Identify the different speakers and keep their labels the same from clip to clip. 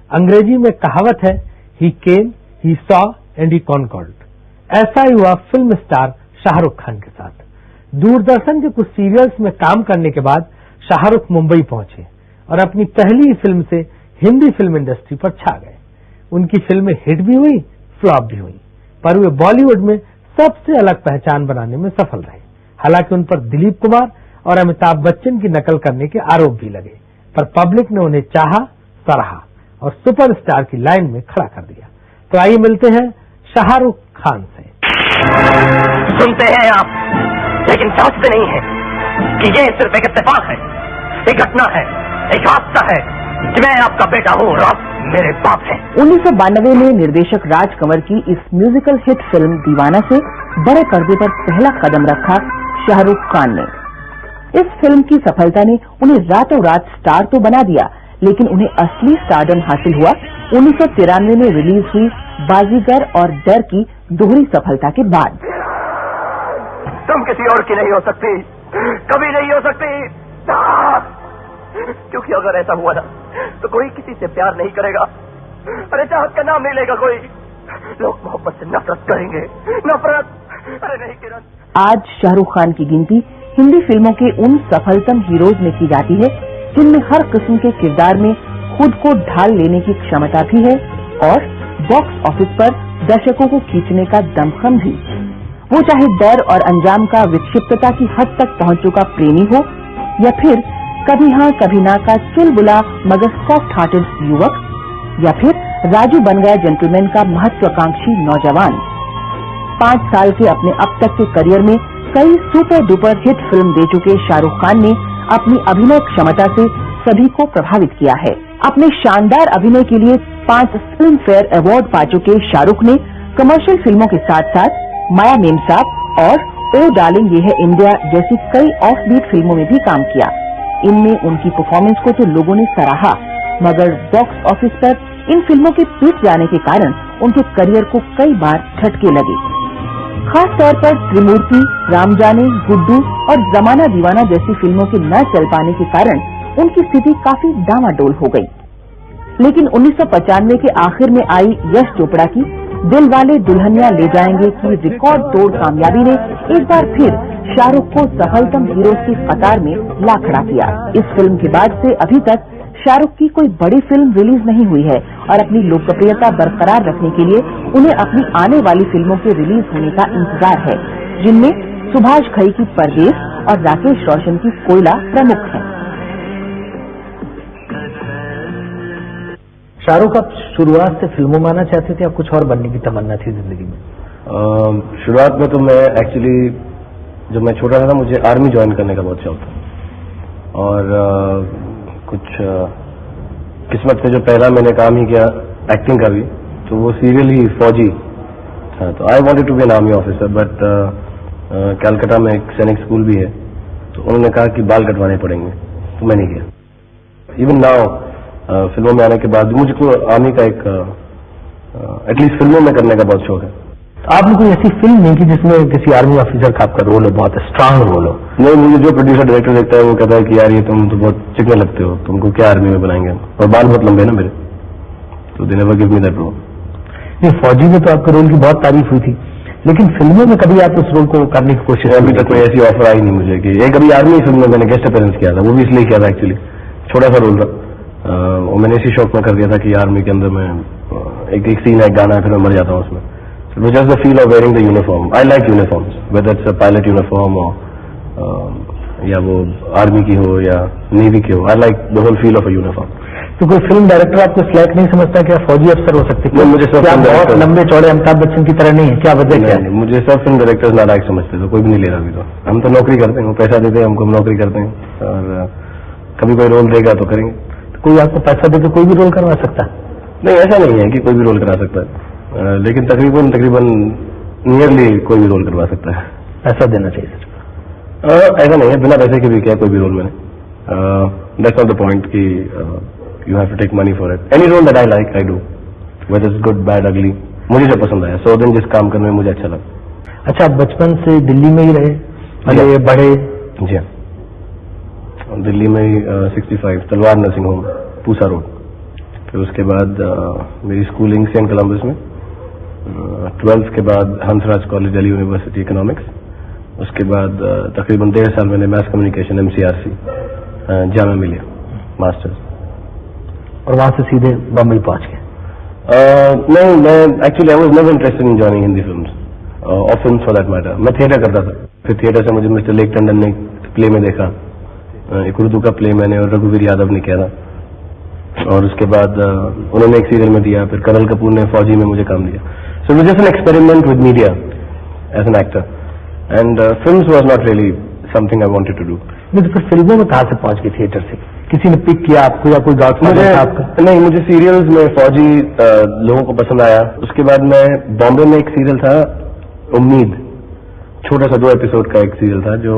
Speaker 1: अंग्रेजी में कहावत है, he came, he saw and he conquered. ऐसा ही हुआ फिल्म स्टार शाहरुख खान के साथ। दूरदर्शन के कुछ सीरियल्स में काम करने के बाद शाहरुख मुंबई पहुंचे और अपनी पहली फिल्म से हिंदी फिल्म इंडस्ट्री पर छा गए। उनकी फिल्में हिट भी हुई, फ्लॉप भी हुई, पर वे बॉलीवुड में सबसे अलग पहचान बनाने में सफल रहे। हालांकि उन पर दिलीप कुमार और अमिताभ बच्चन की नकल करने के आरोप भी लगे, पर पब्लिक ने उन्हें चाहा, सराहा और सुपरस्टार की लाइन में खड़ा कर दिया। तो आइए मिलते हैं शाहरुख खान से।
Speaker 2: सुनते हैं आप, लेकिन समझते नहीं है कि ये सिर्फ एक इत्तेफाक है, एक घटना है, एक हादसा है कि मैं आपका बेटा हूँ और आप मेरे बाप हैं।
Speaker 3: 1992 में निर्देशक राज कंवर की इस म्यूजिकल हिट फिल्म दीवाना से बड़े पर्दे पर पहला कदम रखा शाहरुख खान ने। इस फिल्म की सफलता ने उन्हें रातों रात स्टार तो बना दिया, लेकिन उन्हें असली स्टारडम हासिल हुआ 1993 में रिलीज हुई बाजीगर और डर की दोहरी सफलता के बाद।
Speaker 2: तुम किसी और की नहीं हो सकती, कभी नहीं हो सकती, क्योंकि अगर ऐसा हुआ ना तो कोई किसी से प्यार नहीं करेगा, अरे चाहत का नाम नहीं लेगा कोई, लोग मोहब्बत से नफरत करेंगे, नफरत। अरे नहीं किरण।
Speaker 3: आज शाहरुख खान की गिनती हिंदी फिल्मों के उन सफलतम हीरोज में की जाती है जिनमें हर किस्म के किरदार में खुद को ढाल लेने की क्षमता भी है और बॉक्स ऑफिस पर दर्शकों को खींचने का दमखम भी। वो चाहे डर और अंजाम का विक्षिप्तता की हद तक पहुंच चुका प्रेमी हो या फिर कभी हाँ कभी ना का चुलबुला मगर सॉफ्ट हार्टेड युवक, या फिर राजू बन गया जेंटलमैन का महत्वाकांक्षी नौजवान। 5 साल के अपने अब तक के करियर में कई सुपर डुपर हिट फिल्म दे चुके शाहरुख खान ने अपनी अभिनय क्षमता से सभी को प्रभावित किया है। अपने शानदार अभिनय के लिए 5 फिल्म फेयर अवार्ड पा चुके शाहरुख ने कमर्शियल फिल्मों के साथ साथ माया मेमसाब और ओ डार्लिंग ये है इंडिया जैसी कई ऑफ बीट फिल्मों में भी काम किया। इनमें उनकी परफॉर्मेंस को तो लोगों ने सराहा, मगर बॉक्स ऑफिस पर इन फिल्मों के पीट जाने के कारण उनके करियर को कई बार झटके लगे। खास तौर पर त्रिमूर्ति, राम जाने, गुड्डू और जमाना दीवाना जैसी फिल्मों के न चल पाने के कारण उनकी स्थिति काफी डामाडोल हो गई। लेकिन 1995 के आखिर में आई यश चोपड़ा की दिल वाले दुल्हनिया ले जाएंगे की रिकॉर्ड तोड़ कामयाबी ने एक बार फिर शाहरुख को सफलतम हीरोज की कतार में ला खड़ा किया। इस फिल्म के बाद से अभी तक शाहरुख की कोई बड़ी फिल्म रिलीज नहीं हुई है और अपनी लोकप्रियता बरकरार रखने के लिए उन्हें अपनी आने वाली फिल्मों के रिलीज होने का इंतजार है, जिनमें सुभाष घई की परदेश और राकेश रोशन की कोयला प्रमुख है।
Speaker 1: शाहरुख, आप शुरुआत से फिल्मों में आना चाहते थे या कुछ और बनने की तमन्ना थी जिंदगी में?
Speaker 4: शुरुआत में तो मैं एक्चुअली जब मैं छोटा था ना, मुझे आर्मी ज्वाइन करने का बहुत शौक था और कुछ किस्मत से जो पहला मैंने काम ही किया एक्टिंग का भी, तो वो सीरियल ही फौजी था। तो I wanted to be an army officer, but Calcutta में एक सैनिक स्कूल भी है, तो उन्होंने कहा कि बाल कटवाने पड़ेंगे, तो मैंने किया। इवन नाउ फिल्मों में आने के बाद मुझको आर्मी का एक एटलीस्ट फिल्मों में करने का बहुत शौक है।
Speaker 1: आपने कोई ऐसी फिल्म नहीं की जिसमें किसी आर्मी ऑफिसर का आपका रोल हो, बहुत स्ट्रांग रोल हो?
Speaker 4: नहीं, मुझे जो प्रोड्यूसर डायरेक्टर देखता है वो कहता है कि यार ये तुम तो बहुत चिकने लगते हो, तुमको क्या आर्मी में बनाएंगे, और बाल बहुत लंबे ना मेरे, तो they never give me that role.
Speaker 1: नहीं, फौजी में तो आपके रोल की बहुत तारीफ हुई थी, लेकिन फिल्मों में कभी आप उस रोल को करने की कोशिश?
Speaker 4: अभी तक कोई ऐसी ऑफर आई नहीं मुझे कि एक अभी आर्मी फिल्म में मैंने गेस्ट अपीयरेंस किया था, वो भी इसलिए किया था एक्चुअली, छोटा सा रोल था, और मैंने इसी शौक में कर दिया था कि आर्मी के अंदर मैं एक सीन है, एक गाना है, फिर मैं मर जाता हूँ उसमें। It was just the feel of wearing the uniform. I like uniforms, whether it's a pilot uniform or या वो आर्मी की हो या नेवी की हो. I like the whole feel of a uniform.
Speaker 1: तो कोई फिल्म डायरेक्टर आपको स्लैक नहीं समझता कि आप फौजी अफसर हो सकते?
Speaker 4: नहीं, मुझे सब
Speaker 1: फिल्म बहुत लंबे चौड़े अमिताभ बच्चन की तरह नहीं है, क्या वजह क्या है?
Speaker 4: मुझे सब फिल्म डायरेक्टर्स नालायक समझते, तो कोई भी नहीं ले रहा अभी तो। हम तो नौकरी करते हैं, पैसा देते हैं हमको, हम नौकरी करते हैं, और कभी कोई रोल देगा तो करेंगे।
Speaker 1: तो कोई आपको पैसा देकर कोई भी रोल करवा सकता है?
Speaker 4: नहीं, ऐसा नहीं है कि कोई भी रोल करा सकता है, लेकिन तकरीबन नियरली कोई भी रोल करवा सकता है।
Speaker 1: पैसा देना चाहिए सर?
Speaker 4: ऐसा नहीं है, बिना पैसे के भी किया कोई भी रोल मैंने। दैट्स नॉट द पॉइंट कि you have to take money for it. Any role that I like I do, whether it's good bad ugly, मुझे जो पसंद आया, 100 दिन जिस काम करने में मुझे अच्छा लगा।
Speaker 1: अच्छा, आप बचपन से दिल्ली में ही रहे, पले बड़े?
Speaker 4: जी हाँ, दिल्ली में ही 65 तलवार नर्सिंग होम, पूसा रोड। फिर उसके बाद मेरी स्कूलिंग सेंट कोलंबस में, 12th के बाद Hansraj college Delhi university economics, उसके बाद तकरीबन 1.5 साल मैंने मास कम्युनिकेशन MCRC जामा मिलिया मास्टर्स,
Speaker 1: और वहां से सीधे बम्बई पहुंच गए?
Speaker 4: नहीं, मैं actually I was never interested in joining Hindi films और फिल्म्स फॉर दैट मैटर। मैं थिएटर करता था, फिर थिएटर से मुझे मिस्टर लेक टंडन ने प्ले में देखा, एक उर्दू का प्ले मैंने और रघुवीर यादव ने किया था, और उसके बाद उन्होंने एक सीरियल में दिया, फिर करण कपूर ने फौजी में मुझे काम दिया। So it was just an experiment with media as an actor, and films was not really something I wanted to do.
Speaker 1: नहीं तो फिर फिल्मों में कहाँ से पहुंच गए थिएटर से? किसी ने पिक किया आपको या कोई गॉडफादर था आपका?
Speaker 4: नहीं, मुझे सीरियल्स में फौजी लोगों को पसंद आया। उसके बाद मैं बॉम्बे में एक सीरियल था उम्मीद, छोटा सा 2 एपिसोड का एक सीरियल था जो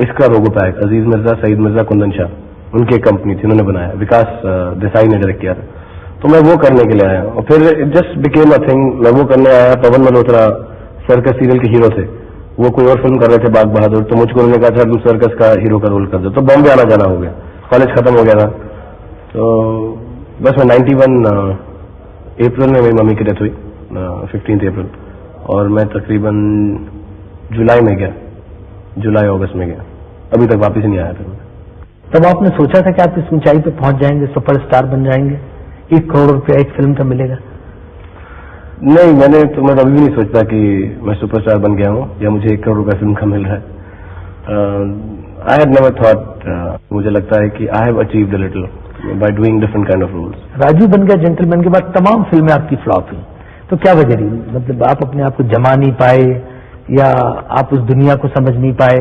Speaker 4: इसका लोगो पैक, अजीज मिर्जा, सईद मिर्जा, कुंदन शाह, उनकी एक कंपनी थी, उन्होंने बनाया, विकास देसाई ने डायरेक्ट किया था, तो मैं वो करने के लिए आया और फिर it just became a thing. मैं वो करने आया, पवन मल्होत्रा सर्कस सीरियल के हीरो थे, वो कोई और फिल्म कर रहे थे बाग बहादुर, तो मुझको उन्होंने कहा था तुम सर्कस का हीरो का रोल कर दो, तो बॉम्बे आना जाना हो गया, कॉलेज खत्म हो गया था, तो बस मैं 91 अप्रैल में मेरी मम्मी की डेथ हुई, 15 अप्रैल, और मैं तकरीबन जुलाई में गया, जुलाई अगस्त में गया, अभी तक वापस नहीं आया फिर।
Speaker 1: तब आपने सोचा था कि आप इस ऊंचाई पे पहुंच जाएंगे, सुपरस्टार बन जाएंगे, 1 करोड़ रुपया एक फिल्म का मिलेगा?
Speaker 4: नहीं, मैं कभी भी नहीं सोचता कि मैं सुपरस्टार बन गया हूँ या मुझे 1 करोड़ रुपया फिल्म का मिल रहा है। आई हैड नेवर थॉट, मुझे लगता है कि I have achieved a little by doing different kind of roles.
Speaker 1: Raju Ban Gaya gentleman के बाद तमाम फिल्में आपकी फ्लॉप हुई, तो क्या वजह रही? मतलब आप अपने आप को जमा नहीं पाए, या आप उस दुनिया को समझ नहीं पाए,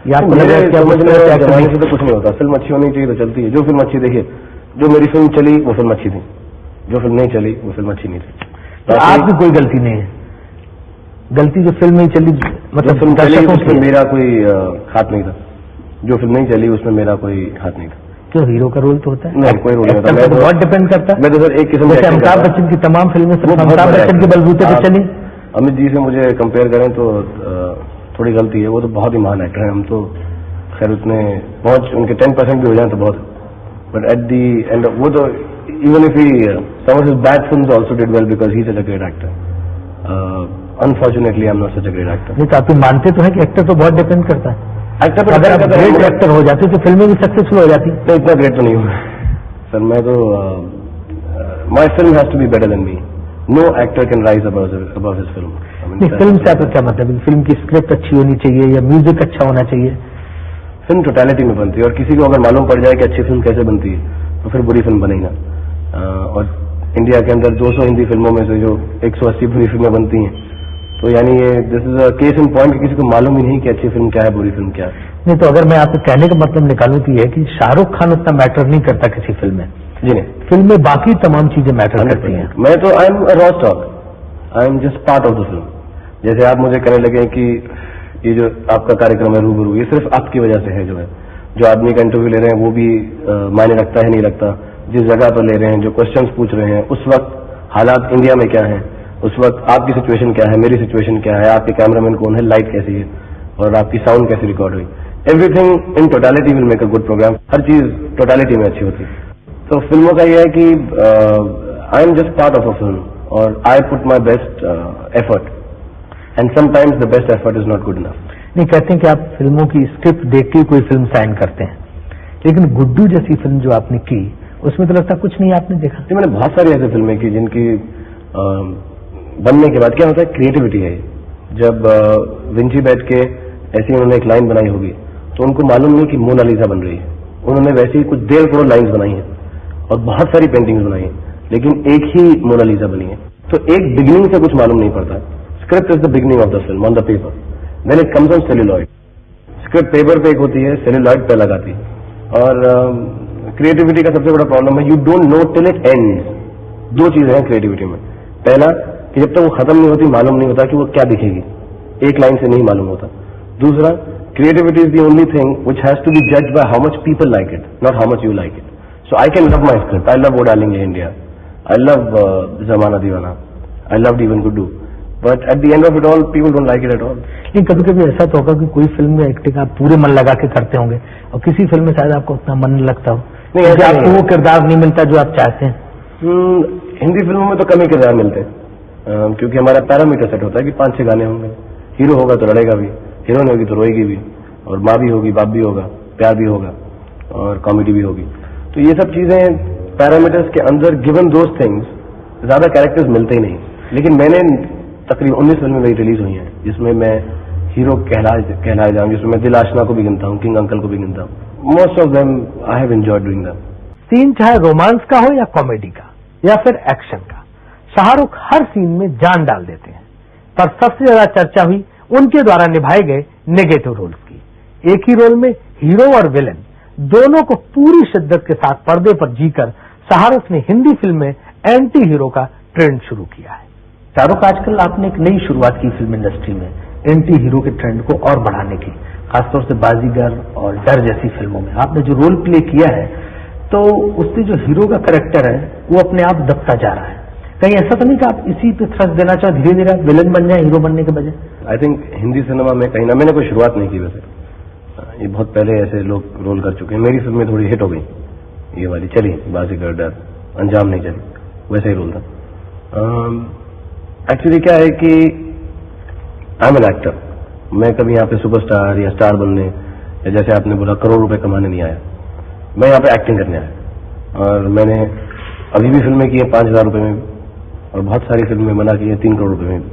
Speaker 1: या आपको लगा कि
Speaker 4: जमाने से तो कुछ नहीं होता, फिल्म अच्छी होनी चाहिए तो चलती है। जो फिल्म अच्छी, देखिए जो मेरी फिल्म चली वो फिल्म अच्छी थी, जो फिल्म नहीं चली वो फिल्म अच्छी नहीं थी।
Speaker 1: तो आपकी कोई गलती नहीं है? गलती जो फिल्म नहीं चली, मतलब
Speaker 4: फिल्म चली उसमें मेरा कोई हाथ नहीं था, जो फिल्म नहीं चली उसमें मेरा कोई हाथ नहीं था।
Speaker 1: क्यों? हीरो का रोल तो होता है।
Speaker 4: नहीं, कोई रोल नहीं होता,
Speaker 1: मैं तो बहुत डिपेंड करता है।
Speaker 4: मैं तो सर एक किस्म
Speaker 1: से अमिताभ बच्चन की तमाम फिल्में सिर्फ अमिताभ बच्चन के बलबूते पे चली।
Speaker 4: अमित जी से मुझे कंपेयर करें तो थोड़ी गलती है, वो तो बहुत ही महान एक्टर है, हम तो खैर उतने पहुंच उनके 10% भी हो जाए तो बहुत, बट एट दी एंड वो तो even if he some of his bad films also did well because he is a great actor. Unfortunately I am not such a great actor.
Speaker 1: नहीं तो आप मानते तो है कि एक्टर तो बहुत डिपेंड करता है।
Speaker 4: एक्टर पर
Speaker 1: अगर आप ग्रेट एक्टर हो जाते तो फिल्में भी सक्सेसफुल हो जाती।
Speaker 4: तो इतना ग्रेट तो नहीं हुआ सर, मैं तो my film has to be better than me, no actor can rise above his film.
Speaker 1: नहीं, फिल्म से आपका क्या मतलब? फिल्म की स्क्रिप्ट अच्छी होनी चाहिए या म्यूजिक अच्छा होना चाहिए?
Speaker 4: फिल्म टोटलिटी में बनती है, और किसी को अगर मालूम पड़ जाए कि अच्छी फिल्म कैसे बनती है तो फिर बुरी फिल्म बनेगी ना। और इंडिया के अंदर 200 हिंदी फिल्मों में से जो 180 बुरी फिल्में बनती हैं, तो यानी ये this is a case in point कि किसी को मालूम ही नहीं कि अच्छी फिल्म क्या है, बुरी फिल्म क्या है।
Speaker 1: नहीं तो अगर मैं आपके कहने का मतलब निकालूं तो ये है कि शाहरुख खान उतना मैटर नहीं करता किसी फिल्म में।
Speaker 4: जी नहीं,
Speaker 1: फिल्म में बाकी तमाम चीजें मैटर करती हैं।
Speaker 4: मैं तो I am raw stock, I am just part of the film. जैसे आप मुझे कहने लगे कि ये जो आपका कार्यक्रम है रूबरू, ये सिर्फ आपकी वजह से है, जो आदमी का इंटरव्यू ले रहे हैं वो भी मायने रखता है नहीं रखता, जिस जगह पर ले रहे हैं, जो क्वेश्चंस पूछ रहे हैं, उस वक्त हालात इंडिया में क्या है, उस वक्त आपकी सिचुएशन क्या है, मेरी सिचुएशन क्या है, आपके कैमरामैन कौन है, लाइट कैसी है, और आपकी साउंड कैसी रिकॉर्ड हुई, everything in totality will make a good programme. हर चीज टोटलिटी में अच्छी होती है। तो फिल्मों का यह है कि I am just part of a film और I put my best effort, and sometimes the best effort is not good enough.
Speaker 1: नहीं, कहते हैं कि आप फिल्मों की स्क्रिप्ट देख के कोई फिल्म साइन करते हैं, लेकिन गुड्डू जैसी फिल्म जो आपने की उसमें तो लगता कुछ नहीं आपने देखा।
Speaker 4: मैंने बहुत सारी ऐसी फिल्में की जिनकी बनने के बाद क्या होता है, क्रिएटिविटी है। जब विंची बैठ के ऐसी उन्होंने एक लाइन बनाई होगी तो उनको मालूम नहीं कि मोनालिसा बन रही है, उन्होंने वैसे ही कुछ 1.5 करोड़ लाइन्स बनाई हैं और बहुत सारी पेंटिंग्स बनाई हैं, लेकिन एक ही मोनालिसा बनी है। तो एक बिगिनिंग से कुछ मालूम नहीं पड़ता। Script is the beginning of the film on the paper, then it comes on celluloid. Script paper पे एक होती है, सेल्यूलॉइड पे अलग आती है। और क्रिएटिविटी का सबसे बड़ा प्रॉब्लम है, you don't know till it ends. 2 चीजें हैं क्रिएटिविटी में, पहला कि जब तक वो खत्म नहीं होती मालूम नहीं होता कि वो क्या दिखेगी, एक लाइन से नहीं मालूम होता। दूसरा, creativity is the only thing which has to be judged by how much people like it, not how much you like it. So I can love my script. I love Wo Darling Ye India. I love Zamana Deewana. I loved Even Guddu. But at the end of it all, people don't like it at all.
Speaker 1: लेकिन कभी कभी ऐसा तो होगा कि कोई film में acting आप पूरे मन लगा के करते होंगे और किसी फिल्म में शायद आपको उतना मन नहीं लगता हो,
Speaker 4: नहीं,
Speaker 1: आपको वो किरदार नहीं मिलता जो आप चाहते हैं।
Speaker 4: हिंदी फिल्मों में तो कम ही किरदार मिलते हैं, क्योंकि हमारा पैरामीटर सेट होता है कि 5-6 गाने होंगे, हीरो होगा तो लड़ेगा भी, हीरोइन होगी तो रोएगी भी, और माँ भी होगी, बाप भी होगा, प्यार भी होगा और कॉमेडी भी होगी। तो ये सब चीजें पैरामीटर्स के अंदर गिवन दोज थिंग्स ज्यादा कैरेक्टर्स मिलते ही नहीं। लेकिन मैंने तकरीबन 19 फिल्में मेरी रिलीज हुई हैं जिसमें मैं हीरो कहलाए जाऊँ, जिसमें मैं दिल आशना को भी गिनता हूँ, किंग अंकल को भी गिनता हूँ। Most of them I have enjoyed doing them.
Speaker 1: Scene चाहे रोमांस का हो या कॉमेडी का या फिर एक्शन का, शाहरुख हर सीन में जान डाल देते हैं। पर सबसे ज्यादा चर्चा हुई उनके द्वारा निभाए गए नेगेटिव रोल्स की। एक ही रोल में हीरो और विलेन दोनों को पूरी शिद्दत के साथ पर्दे पर जीकर शाहरुख ने हिंदी फिल्म में एंटी हीरो का ट्रेंड शुरू किया है।
Speaker 5: शाहरुख, आजकल आपने एक नई शुरुआत की फिल्म इंडस्ट्री में एंटी हीरो के ट्रेंड को और बढ़ाने की, खासतौर से बाजीगर और डर जैसी फिल्मों में आपने जो रोल प्ले किया है, तो उससे जो हीरो का कैरेक्टर है वो अपने आप दबता जा रहा है। कहीं ऐसा तो नहीं कि आप इसी पे थ्रस्ट देना चाहो, धीरे धीरे आप विलन बन जाए हीरो बनने के बजाय?
Speaker 4: आई थिंक हिंदी सिनेमा में कहीं ना, मैंने कोई शुरुआत नहीं की वैसे, ये बहुत पहले ऐसे लोग रोल कर चुके हैं। मेरी फिल्म में थोड़ी हिट हो गई, ये वाली चली, बाजीगर, डर, अंजाम नहीं चली, वैसा ही रोल था। एक्चुअली क्या है कि आई एम एन एक्टर, मैं कभी यहाँ पे सुपरस्टार या स्टार बनने या जैसे आपने बोला करोड़ रुपए कमाने नहीं आया, मैं यहाँ पे एक्टिंग करने आया। और मैंने अभी भी फिल्में की हैं 5,000 रुपए में भी, और बहुत सारी फिल्में बना की है 3 करोड़ रुपए में भी।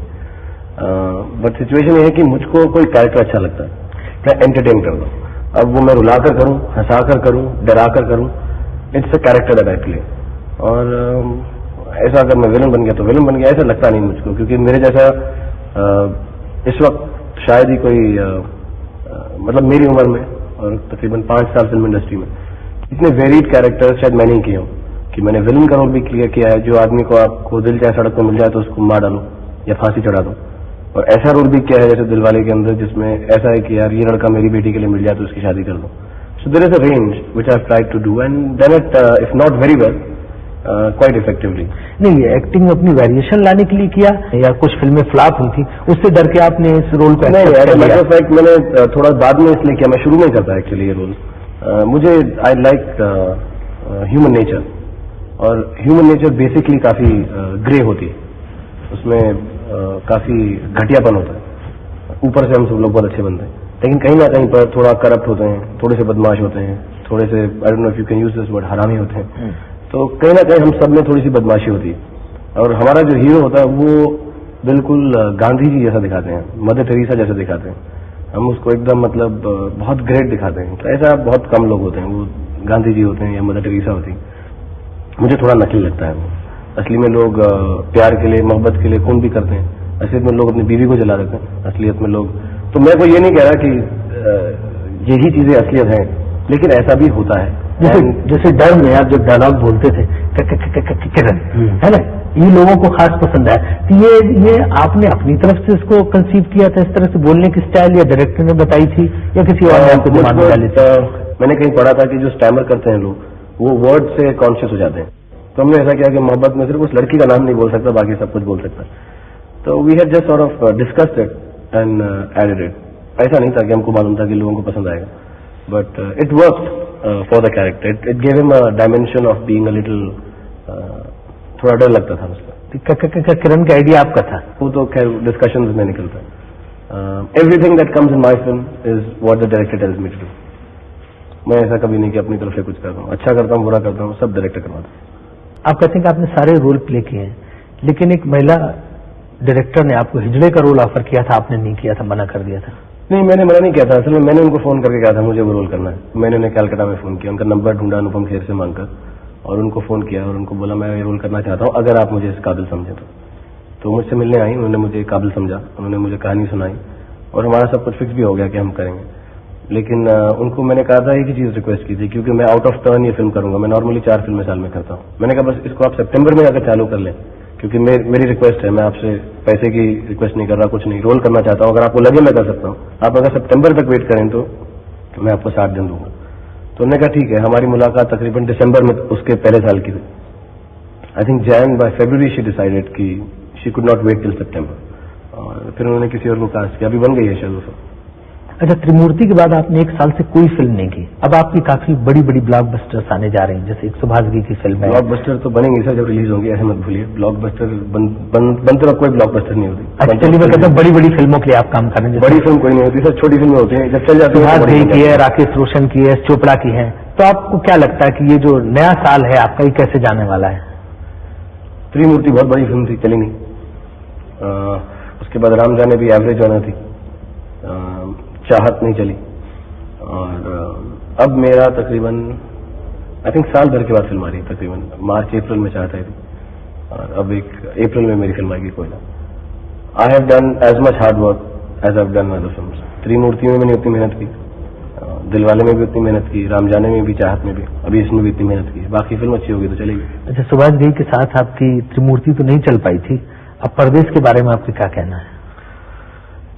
Speaker 4: बट सिचुएशन ये है कि मुझको कोई कैरेक्टर अच्छा लगता है, मैं एंटरटेन कर दूँ। अब वो मैं रुलाकर करूँ, हंसाकर करूँ, डराकर करूँ, it's a character that I play. और ऐसा अगर मैं विलन बन गया तो विलन बन गया, ऐसा लगता नहीं मुझको, क्योंकि मेरे जैसा इस वक्त शायद ही कोई मतलब मेरी उम्र में और तकरीबन 5 साल फिल्म इंडस्ट्री में इतने वेरिड कैरेक्टर्स शायद मैंने ही किए हूँ कि मैंने विलन का रोल भी किया है, जो आदमी को आपको दिल चाहे सड़क पर मिल जाए तो उसको मार डालो या फांसी चढ़ा दो। और ऐसा रोल भी किया है जैसे दिलवाले के अंदर, जिसमें ऐसा है कि यार ये लड़का मेरी बेटी के लिए मिल जाए तो उसकी शादी कर दो। So there is a range which I have tried to do and done it if not very well quite effectively.
Speaker 5: नहीं, ये एक्टिंग में अपनी वेरिएशन लाने के लिए किया या कुछ फिल्में फ्लॉप हुई थी उससे डर के आपने इस रोल को?
Speaker 4: नहीं, as a matter of fact मैंने थोड़ा बाद में इसलिए किया, मैं शुरू में ही करता एक्चुअली ये रोल। मुझे आई लाइक ह्यूमन नेचर, और ह्यूमन नेचर बेसिकली काफी ग्रे होती है, उसमें काफी घटियापन होता है। ऊपर से हम सब लोग बहुत अच्छे बनते हैं, लेकिन कहीं ना कहीं पर थोड़ा करप्ट होते हैं, थोड़े से बदमाश होते हैं, थोड़े से I don't know if you can use this word, हरामी होते हैं। तो कहीं ना कहीं हम सब में थोड़ी सी बदमाशी होती है। और हमारा जो हीरो होता है वो बिल्कुल गांधी जी जैसा दिखाते हैं, मदर टेरेसा जैसा दिखाते हैं, हम उसको एकदम मतलब बहुत ग्रेट दिखाते हैं। तो ऐसा बहुत कम लोग होते हैं, वो गांधी जी होते हैं या मदर टेरेसा होती है। मुझे थोड़ा नकली लगता है वो। असली में लोग प्यार के लिए, मोहब्बत के लिए खून भी करते हैं, असलियत में लोग अपनी बीवी को जला देते हैं, असलियत में लोग। तो मैं को ये नहीं कह रहा कि यही चीजें असलियत हैं, लेकिन ऐसा भी होता है।
Speaker 5: जैसे डर में आप जब डायलॉग बोलते थे किरण, है ना, ये लोगों को खास पसंद आया। तो ये आपने अपनी तरफ से इसको कंसीव किया था, इस तरह से बोलने की स्टाइल, या डायरेक्टर ने बताई थी या किसी और ने आपको दिमाग में डाली थी?
Speaker 4: मैंने कहीं पढ़ा था कि जो स्टैमर करते हैं लोग, वो वर्ड से कॉन्शियस हो जाते हैं। तो हमने ऐसा किया कि मोहब्बत में सिर्फ उस लड़की का नाम नहीं बोल सकता, बाकी सब कुछ बोल सकता। तो we had just sort of discussed it and added it. ऐसा नहीं था कि हमको मालूम था कि लोगों को पसंद आएगा, but it worked for the character. It gave him a dimension of being a little, थोड़ा डर लगता था उसका।
Speaker 5: किरण का आइडिया आपका था?
Speaker 4: वो तो खैर डिस्कशंस में निकलता है। Everything that comes in my film is what the director tells me to do. मैं ऐसा कभी नहीं कि अपनी तरफ से कुछ करता हूँ, अच्छा करता हूँ, बुरा करता हूँ, सब डायरेक्टर करवाता हूँ।
Speaker 5: आप कहते हैं कि आपने सारे रोल प्ले किए हैं, लेकिन एक महिला डायरेक्टर ने आपको हिजड़े का रोल ऑफर किया था, आपने नहीं किया था, मना कर दिया था?
Speaker 4: नहीं, मैंने मना नहीं किया था। असल में मैंने उनको फोन करके कहा था मुझे वो रोल करना है। मैंने उन्हें कैलकाटा में फोन किया, उनका नंबर ढूंढा अनुपम खेर से मांगकर, और उनको फोन किया और उनको बोला मैं ये रोल करना चाहता हूँ, अगर आप मुझे इस काबिल समझे तो मुझसे मिलने आई। उन्होंने मुझे काबिल समझा, उन्होंने मुझे कहानी सुनाई और हमारा सब कुछ फिक्स भी हो गया कि हम करेंगे। लेकिन उनको मैंने कहा था एक ही चीज रिक्वेस्ट की थी, क्योंकि मैं आउट ऑफ टर्न ये फिल्म करूंगा। मैं नॉर्मली 4 फिल्में साल में करता हूँ। मैंने कहा बस इसको आप सितंबर में अगर चालू कर लें, क्योंकि मेरी रिक्वेस्ट है, मैं आपसे पैसे की रिक्वेस्ट नहीं कर रहा, कुछ नहीं, रोल करना चाहता हूँ। अगर आपको लगे मैं कर सकता हूँ, आप अगर सितंबर तक वेट करें तो मैं आपको 60 दिन दूंगा। तो उन्होंने कहा ठीक है। हमारी मुलाकात तकरीबन दिसंबर में उसके पहले साल की थी। I think Jane by February she decided कि she could not wait till September, और फिर उन्होंने किसी और को कास्ट किया। अभी बन गई है शायद।
Speaker 5: अच्छा, त्रिमूर्ति के बाद आपने 1 साल से कोई फिल्म नहीं की। अब आपकी काफी बड़ी बड़ी ब्लॉकबस्टर्स आने जा रही हैं, जैसे एक सुभाष घई की फिल्म है।
Speaker 4: ब्लॉकबस्टर तो बनेंगे सर जब रिलीज होंगी, ऐसे मत भूलिए। ब्लॉकबस्टर बनते वक्त कोई ब्लॉकबस्टर नहीं होती।
Speaker 5: अच्छा, चलिए मैं कहता हूँ बड़ी बड़ी फिल्मों के लिए आप काम कर रहे हैं।
Speaker 4: बड़ी फिल्म कोई नहीं होती सर, छोटी फिल्में होती हैं, जब चल जाती है।
Speaker 5: सुभाष घई की है, राकेश रोशन की है, चोपड़ा की है। तो आपको क्या लगता है कि ये जो नया साल है आपका, ये कैसे जाने वाला है?
Speaker 4: त्रिमूर्ति बहुत बड़ी फिल्म थी, चली नहीं। उसके बाद राम जाने भी एवरेज होना थी, चाहत नहीं चली। और अब मेरा तकरीबन आई थिंक साल भर के बाद फिल्म आ रही है, तकरीबन मार्च अप्रैल में चाहत आई थी, और अब एक अप्रैल में मेरी फिल्म आएगी Koyla. I have done as much hard work as I have done other films. Trimurti में मैंने उतनी मेहनत की, दिलवाले में भी उतनी मेहनत की, राम जाने में भी, चाहत में भी, अभी इसमें भी इतनी मेहनत की। बाकी फिल्म अच्छी होगी तो चलेगी।
Speaker 5: अच्छा, सुभाष घई के साथ आपकी त्रिमूर्ति तो नहीं चल पाई थी, अब परदेश के बारे में आपका क्या कहना है?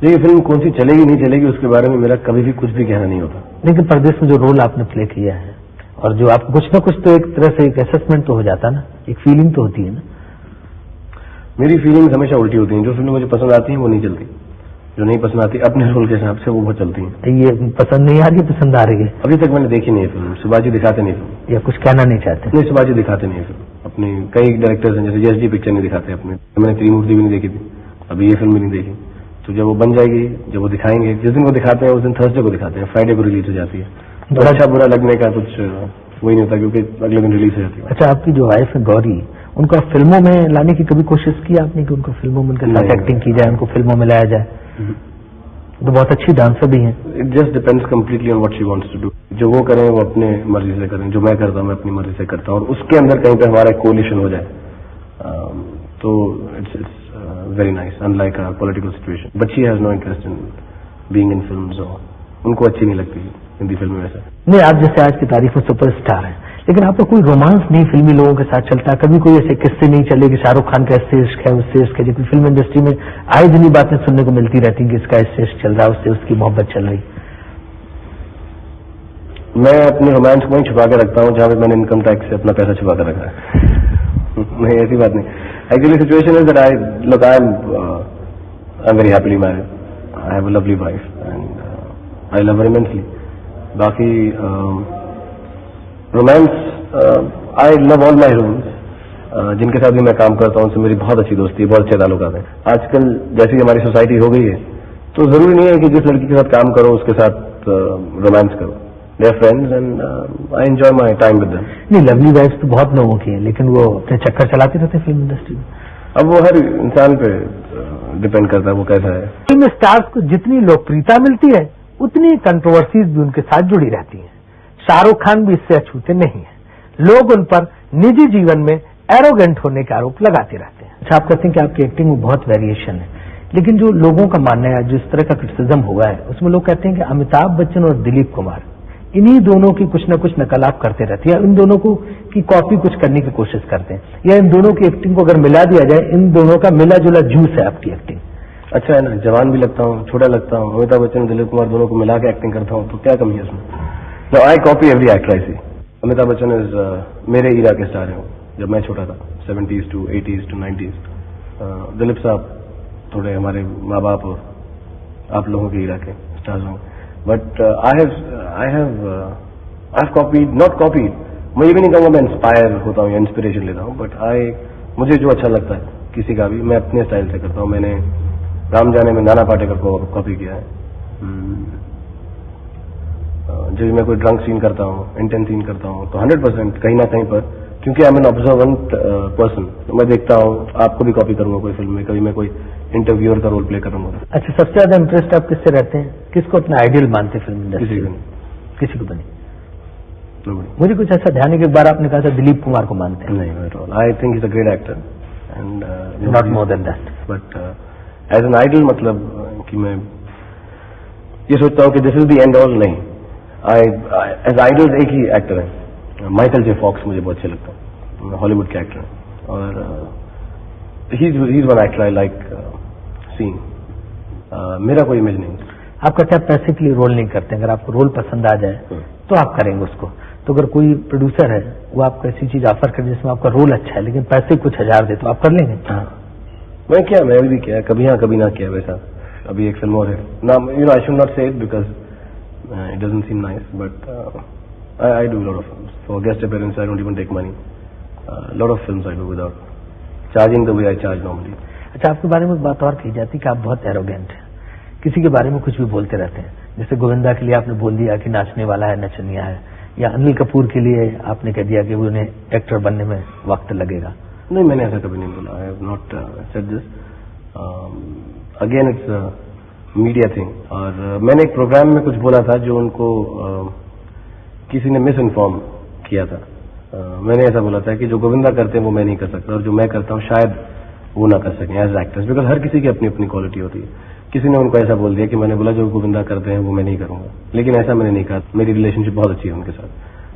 Speaker 4: ये फिल्म कौन सी चलेगी नहीं चलेगी उसके बारे में मेरा कभी भी कुछ भी कहना नहीं होता।
Speaker 5: लेकिन परदेश में जो रोल आपने प्ले किया है, और जो आपको कुछ ना कुछ तो एक तरह से एक असेसमेंट तो हो जाता ना, एक फीलिंग तो होती है ना।
Speaker 4: मेरी फीलिंग्स हमेशा उल्टी होती हैं। जो फिल्में मुझे पसंद आती हैं वो नहीं चलती, जो नहीं पसंद आती अपने रोल के हिसाब से वो बहुत चलती हैं।
Speaker 5: ये पसंद नहीं आ रही, पसंद आ रही है?
Speaker 4: अभी तक मैंने देखी नहीं है फिल्म। शिवाजी दिखाते नहीं फिल्म,
Speaker 5: या कुछ कहना नहीं चाहते?
Speaker 4: नहीं, शिवाजी दिखाते नहीं है फिल्म। अपने कई डायरेक्टर्स हैं, जैसे एसडी पिक्चर नहीं दिखाते अपने। मैंने त्रिमूर्ति भी नहीं देखी थी, अभी ये फिल्म भी नहीं देखी। तो जब वो बन जाएगी, जब वो दिखाएंगे, जिस दिन वो दिखाते हैं उस दिन थर्सडे को दिखाते हैं, फ्राइडे को रिलीज हो जाती है। तो अच्छा बुरा लगने का कुछ वही नहीं होता, क्योंकि अगले दिन रिलीज हो जाती है।
Speaker 5: अच्छा, आपकी जो वाइफ है गौरी, उनको फिल्मों में लाने की कभी कोशिश की आपने कि उनको फिल्मों में उनके साथ एक्टिंग की जाए, उनको फिल्मों में लाया जाए? तो बहुत अच्छी डांसर भी हैं।
Speaker 4: It just depends completely on what she wants to do. जो वो करें वो अपने मर्जी से करें, जो मैं करता हूँ मैं अपनी मर्जी से करता हूँ, और उसके अंदर कहीं पे हमारा कोलिशन हो जाए तो it's very nice, unlike a political situation. But she has no interest in being in films, और उनको अच्छी नहीं लगती हिंदी फिल्में वैसे।
Speaker 5: नहीं, आप जैसे आज की तारीफ में सुपरस्टार हैं, लेकिन आपका कोई रोमांस नहीं फिल्मी लोगों के साथ चलता? कभी कोई ऐसे किस्से नहीं चले कि शाहरुख खान का इससे इश्क है, उससे इश्क है? जबकि फिल्म इंडस्ट्री में आए दिन ही बातें सुनने को मिलती रहती हैं कि इसका इससे इश्क चल रहा है, उससे उसकी मोहब्बत चल रही।
Speaker 4: मैं अपने रोमांस को ही छुपा के रखता हूँ जहां पे मैंने इनकम टैक्स से अपना पैसा छुपा कर रखा है। नहीं, ऐसी बात नहीं। Actually situation is that I am very happily married. I have a lovely wife and I love her immensely. बाकी romance, I love all my roles. जिनके साथ भी मैं काम करता हूँ उनसे मेरी बहुत अच्छी दोस्ती है, बहुत अच्छे ताल्लुकात हैं। आजकल जैसी हमारी सोसाइटी हो गई है तो जरूरी नहीं है कि जिस लड़की के साथ काम करो उसके साथ रोमांस करो। They are friends and I enjoy my time with them.
Speaker 5: नहीं, लवली वाइफ तो बहुत लोगों की है, लेकिन वो अपने चक्कर चलाते रहते फिल्म इंडस्ट्री में।
Speaker 4: अब वो हर इंसान पे डिपेंड करता है वो कैसा है।
Speaker 1: फिल्म स्टार्स को जितनी लोकप्रियता मिलती है उतनी कंट्रोवर्सीज भी उनके साथ जुड़ी रहती हैं। शाहरुख खान भी इससे अछूते नहीं है। लोग उन पर निजी जीवन में एरोगेंट होने के आरोप लगाते रहते हैं।
Speaker 5: अच्छा, आप कहते हैं कि आपकी एक्टिंग में बहुत वेरिएशन है, लेकिन जो लोगों का मानना है, जो इस तरह का क्रिटिसिज्म हुआ है, उसमें लोग कहते हैं कि अमिताभ बच्चन और दिलीप कुमार, इन्हीं दोनों की कुछ न कुछ नकल आप करते रहते हैं, या इन दोनों को की कॉपी कुछ करने की कोशिश करते हैं, या इन दोनों की एक्टिंग को अगर मिला दिया जाए, इन दोनों का मिला जुला जूस है आपकी एक्टिंग।
Speaker 4: अच्छा है ना, जवान भी लगता हूँ, छोटा लगता हूँ, अमिताभ बच्चन और दिलीप कुमार दोनों को मिला के एक्टिंग करता हूँ, तो क्या कमी है उसमें? No, I copy every actor I see. Amitabh Bachchan is मेरे ईरा के स्टार हैं, जब मैं छोटा था, 70s to 80s to 90s। Dilip साहब थोड़े हमारे माँ बाप और आप लोगों के ईरा के स्टार्स हैं। But I have copied, not copied, मैं ये भी नहीं कहूँगा मैं इंस्पायर होता हूँ या इंस्पिरेशन लेता हूँ, बट मुझे जो अच्छा लगता है किसी का भी मैं अपने स्टाइल से करता हूँ। मैंने राम जाने में नाना पाटेकर को कॉपी किया है। जब मैं कोई ड्रंक सीन करता हूँ, इंटेंस सीन करता हूँ, तो 100% कहीं ना कहीं पर, क्योंकि I am an observant person, तो मैं देखता हूँ, आपको भी कॉपी करूंगा कोई फिल्म में, कभी मैं कोई इंटरव्यूअर का रोल प्ले करूंगा।
Speaker 5: अच्छा, सबसे ज्यादा इंटरेस्ट आप किससे रहते हैं? किसको अपना आइडियल मानते फिल्म इंडस्ट्री?
Speaker 4: किसी को नहीं।
Speaker 5: किसी को नहीं? मुझे कुछ ऐसा ध्यान है कि एक बार आपने कहा था दिलीप कुमार को मानते हैं।
Speaker 4: नहीं, I think is a great actor and
Speaker 5: not more than that.
Speaker 4: But as an idol मतलब कि मैं ये सोचता हूँ कि this is the end all, नहीं। एज आइडल एक ही एक्टर है, माइकल जे फॉक्स मुझे बहुत अच्छे लगता है, हॉलीवुड के एक्टर हैं, और ही is one actor I like seeing. मेरा कोई इमेज नहीं।
Speaker 5: आप कहते हैं पैसे के लिए रोल नहीं करते, अगर आपको रोल पसंद आ जाए तो आप करेंगे उसको। तो अगर कोई प्रोड्यूसर है वो आपको ऐसी चीज ऑफर करे जिसमें आपका रोल अच्छा है लेकिन पैसे कुछ हजार दे, तो आप कर लेंगे?
Speaker 4: हाँ, मैं भी किया, कभी हाँ कभी ना किया वैसा। अभी एक फिल्म और है नाम, I should not say it because it doesn't seem nice, but I do lot of films for guest appearance. I don't even take money. Lot of films I do without charging the way I charge normally.
Speaker 5: अच्छा, आपके बारे में एक बात और कही जाती है कि आप बहुत एरोगेंट हैं, किसी के बारे में कुछ भी बोलते रहते हैं. जैसे गोविंदा के लिए आपने बोल दिया कि नाचने वाला है, नचनिया है, या अनिल कपूर के लिए आपने कह दिया कि उन्हें एक्टर बनने में वक्त लगेगा.
Speaker 4: नहीं, मैंने ऐसा कभी नहीं बोला. I have not said this. Again it's media thing. और मैंने एक प्रोग्राम में कुछ बोला था जो उनको किसी ने मिस इन्फॉर्म किया था. मैंने ऐसा बोला था कि जो गोविंदा करते हैं वो मैं नहीं कर सकता, और जो मैं करता हूँ शायद वो ना कर सकें एज एक्टर्स, बिकॉज हर किसी की अपनी अपनी क्वालिटी होती है. किसी ने उनको ऐसा बोल दिया कि मैंने बोला जो गोविंदा करते हैं वो मैं नहीं करूंगा, लेकिन ऐसा मैंने नहीं कहा. मेरी रिलेशनशिप बहुत अच्छी है उनके साथ.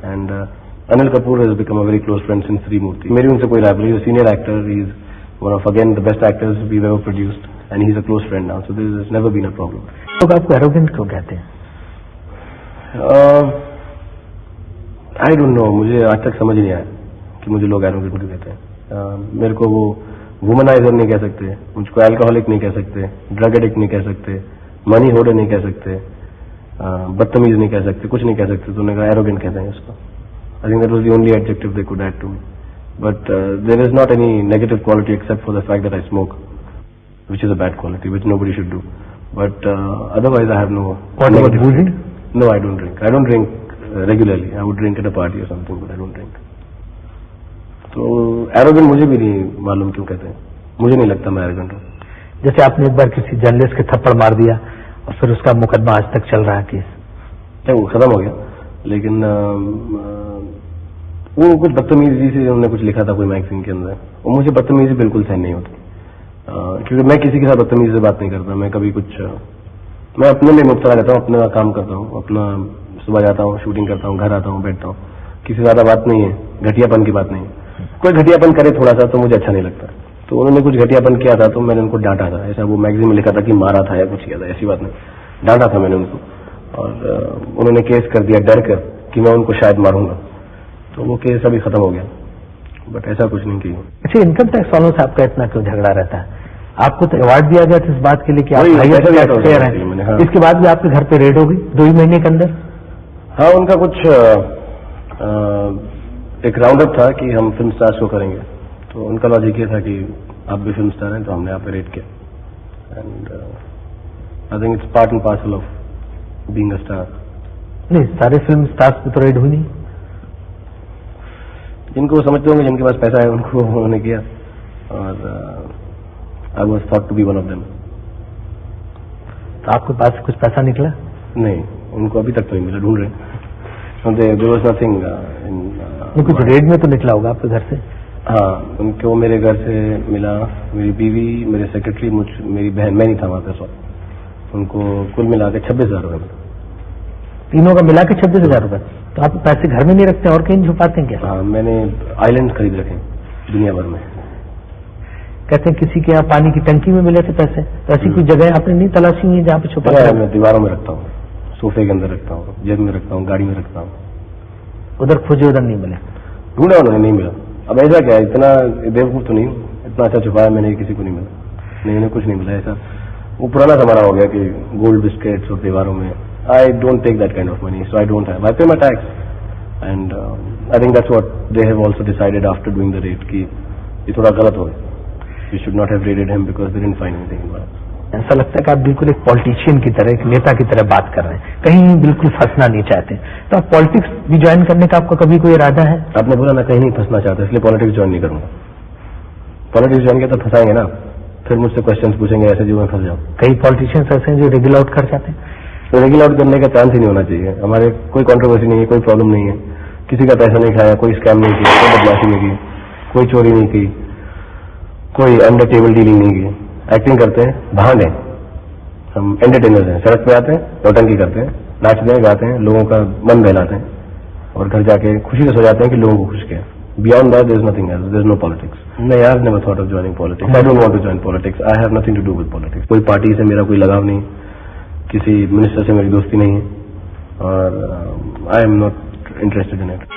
Speaker 4: And Anil Kapoor has become a very close friend since Trimurti. मेरी उनसे कोई rivalry. Senior actor, he is one of again the best actors we ever produced, and he is a close friend now, so this is never been a problem.
Speaker 5: लोग आपको arrogant क्यों कहते हैं?
Speaker 4: I don't know, मुझे आज तक समझ नहीं आया कि मुझे लोग एरोगेंट क्यों कहते हैं. मेरे को वो वुमनाइजर नहीं कह सकते, मुझको अल्कोहलिक नहीं कह सकते, ड्रग एडिक्ट नहीं कह सकते, मनी होल्डर नहीं कह सकते, बदतमीज नहीं कह सकते, कुछ नहीं कह सकते. तो उन्होंने कहा एरोगेंट कहते हैं उसको. I think that was the only adjective they could add to me. But there is not any negative quality except for the fact that I smoke, which is a bad quality, which nobody should do. But otherwise, I have no.
Speaker 5: What about boozing?
Speaker 4: No, I don't drink. I don't drink regularly. I would drink at a party or something, but I don't drink. तो arrogant मुझे भी नहीं मालूम क्यों कहते हैं. मुझे नहीं लगता मैं एरोगेंट हूँ.
Speaker 5: जैसे आपने एक बार किसी जर्नलिस्ट के थप्पड़ मार दिया और फिर उसका मुकदमा आज तक चल रहा है केस.
Speaker 4: वो खत्म हो गया, लेकिन वो कुछ बदतमीजी से उन्होंने कुछ लिखा था कोई मैगजीन के अंदर, और मुझे बदतमीजी बिल्कुल सहन नहीं होती. क्योंकि मैं किसी के साथ बदतमीजी से बात नहीं करता. मैं कभी कुछ मैं अपने में मुब्तला रहता हूँ, अपना काम करता हूँ, अपना सुबह जाता हूँ, शूटिंग करता हूँ, घर आता हूँ, बैठता हूँ. किसी ज्यादा बात नहीं है, घटियापन की बात नहीं है. कोई घटियापन करे थोड़ा सा तो मुझे अच्छा नहीं लगता. तो उन्होंने कुछ घटियापन किया था तो मैंने उनको डांटा था. ऐसा वो मैगजीन में लिखा था कि मारा था या कुछ किया था, ऐसी बात नहीं. डांटा था मैंने उनको, और उन्होंने केस कर दिया डर कर कि मैं उनको शायद मारूंगा. तो वो केस अभी खत्म हो गया, बट ऐसा कुछ नहीं किया.
Speaker 5: अच्छा, इनकम टैक्स वालों से आपका इतना क्यों झगड़ा रहता है? आपको तो अवार्ड दिया गया था इस बात के लिए कि आप हाईएस्ट टैक्स पेयर हैं.
Speaker 4: हाँ.
Speaker 5: इसके बाद भी आपके घर पे रेड हो गई 2 ही महीने के अंदर.
Speaker 4: हाँ, उनका कुछ एक राउंड अप था कि हम फिल्म स्टार्स को करेंगे. तो उनका लॉजिक ये था कि आप भी फिल्म स्टार हैं, तो हमने यहाँ पे रेड किया. And I think it's part and parcel of being a star.
Speaker 5: नहीं, सारे फिल्म स्टार्स पे तो रेड हुई नहीं.
Speaker 4: जिनको समझते होंगे, जिनके पास पैसा है, उनको उन्होंने किया. और I was thought to be one of them.
Speaker 5: तो आपके पास कुछ पैसा निकला?
Speaker 4: नहीं, उनको अभी तक तो नहीं मिला. ढूंढ रहे. There was nothing.
Speaker 5: कुछ रेड में तो निकला होगा आपके घर से?
Speaker 4: हाँ, उनको मेरे घर से मिला. मेरी बीवी, मेरे सेक्रेटरी, मेरी बहन, मैं नहीं था वहाँ पे. सो उनको कुल मिला के 26,000 रुपये मिला.
Speaker 5: तीनों का मिला के 26,000 रुपये. तो आप पैसे घर में नहीं रखते और कहीं छुपाते हैं क्या?
Speaker 4: हाँ, मैंने आइलैंड खरीद रखे दुनिया भर में.
Speaker 5: कहते हैं किसी के यहाँ पानी की टंकी में मिले थे पैसे. तो ऐसी कोई जगह आपने नहीं तलाशी हुई जहाँ पे छुपा?
Speaker 4: मैं दीवारों में रखता हूँ, सोफे के अंदर रखता हूँ, जेब में रखता हूँ, गाड़ी में रखता हूँ.
Speaker 5: उधर खोजे, उधर नहीं मिले?
Speaker 4: ढूंढा उन्होंने, नहीं मिला. अब ऐसा क्या है, इतना बेवकूफ तो नहीं, इतना अच्छा छुपाया मैंने, किसी को नहीं मिला. नहीं, उन्हें कुछ नहीं मिला. ऐसा वो पुराना जमाना हो गया कि गोल्ड बिस्किट्स और दीवारों में. I don't take that kind of money, so I don't have. I pay my tax. And I think that's what they have also decided after doing the raid कि ये थोड़ा गलत हो गया. We should not have raided him because they didn't find anything.
Speaker 5: ऐसा लगता है कि आप बिल्कुल एक पॉलिटिशियन की तरह, एक नेता की तरह बात कर रहे हैं, कहीं बिल्कुल फंसना नहीं चाहते. तो आप पॉलिटिक्स भी ज्वाइन करने का आपका कभी कोई इरादा है?
Speaker 4: आपने बोला मैं कहीं नहीं फंसना चाहता, इसलिए पॉलिटिक्स ज्वाइन नहीं करूंगा. पॉलिटिक्स ज्वाइन किया तो फंसाएंगे ना, फिर मुझसे क्वेश्चंस पूछेंगे ऐसे जो मैं फंस जाऊँ.
Speaker 5: कई पॉलिटिशियंस ऐसे हैं जो रेगुलर आउट कर जाते हैं.
Speaker 4: तो रेगुलर आउट करने का चांस ही नहीं होना चाहिए. हमारे कोई कंट्रोवर्सी नहीं है, कोई प्रॉब्लम नहीं है, किसी का पैसा नहीं खाया, कोई स्कैम नहीं किया, कोई बदमाशी नहीं की, कोई चोरी नहीं की, कोई अंडर टेबल डीलिंग नहीं की. एक्टिंग करते हैं, भांड है, हम एंटरटेनर्स हैं. सड़क पे आते हैं, नौटंकी करते हैं, नाचते हैं, गाते हैं, लोगों का मन बहलाते हैं, और घर जाके खुशी से सो जाते हैं कि लोगों को खुश किया. Beyond that, there is nothing else. There is no politics. No, I have never thought of joining politics. I don't want to join politics. I have nothing to do with politics. कोई party से मेरा कोई लगाव नहीं, किसी minister से मेरी दोस्ती नहीं है, और I am not interested in it.